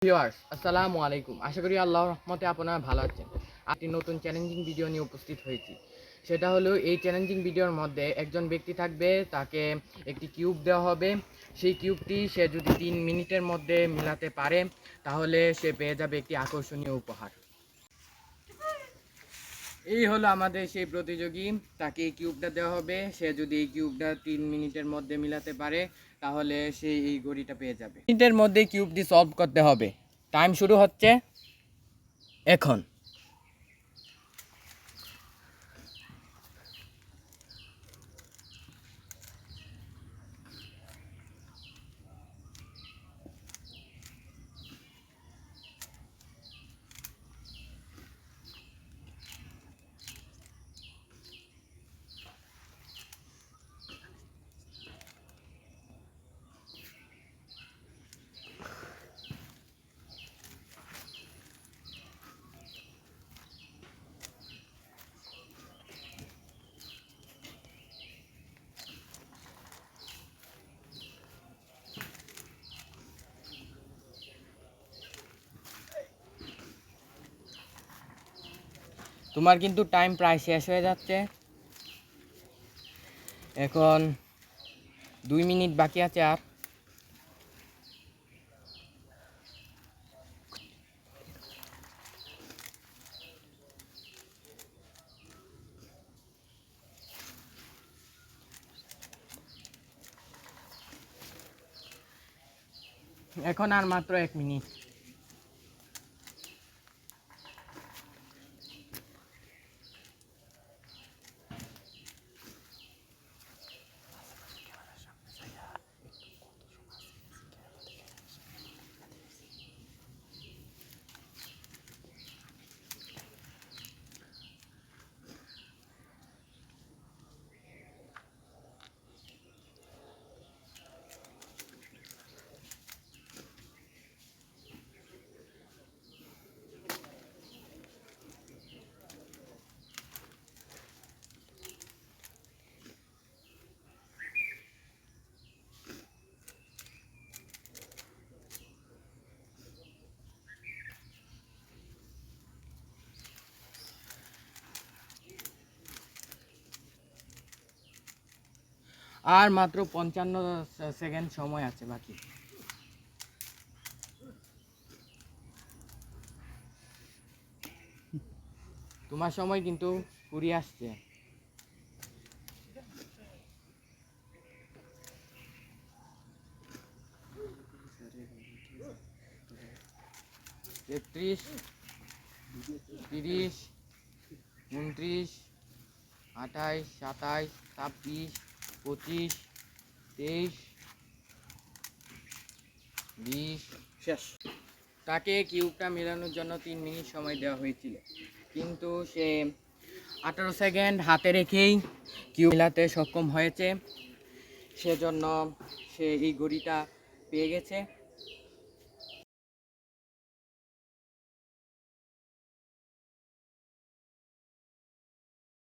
Viewers আসসালামু আলাইকুম। আশা করি আল্লাহর রহমতে আপনারা ভালো আছেন। একটি নতুন চ্যালেঞ্জিং ভিডিও নিয়ে উপস্থিত হয়েছি। সেটা হলো এই চ্যালেঞ্জিং ভিডিওর মধ্যে একজন ব্যক্তি থাকবে, তাকে একটি কিউব দেওয়া হবে। সেই কিউবটি সে যদি 3 মিনিটের মধ্যে মিলাতে পারে তাহলে সে পেয়ে যাবে একটি আকর্ষণীয় উপহার। এই হলো আমাদের সেই প্রতিযোগী, তাকে এই কিউবটা দেওয়া হবে। সে যদি এই কিউবটা 3 মিনিটের মধ্যে মিলাতে পারে তাহলে সে এই ঘড়িটা পেয়ে যাবে। মিনিটের মধ্যে কিউবটি সলভ করতে হবে। টাইম শুরু হচ্ছে এখন। তোমার কিন্তু টাইম প্রায় শেষ হয়ে যাচ্ছে। এখন 2 মিনিট বাকি আছে। আর এখন আর মাত্র 1 মিনিট। আর মাত্র 55 সেকেন্ড সময় আছে বাকি। তোমার সময় কিন্তু ফুরিয়ে আসছে। 33, 30, 29, 28, 27, 26, 25, 23, 20 শেষ। তাকে কিউবটা মেলানোর জন্য 3 মিনিট সময় দেওয়া হয়েছিল, কিন্তু সে 18 সেকেন্ড হাতে রেখেই কিউব মেলাতে সক্ষম হয়েছে। সেজন্য সে এই ঘড়িটা পেয়ে গেছে।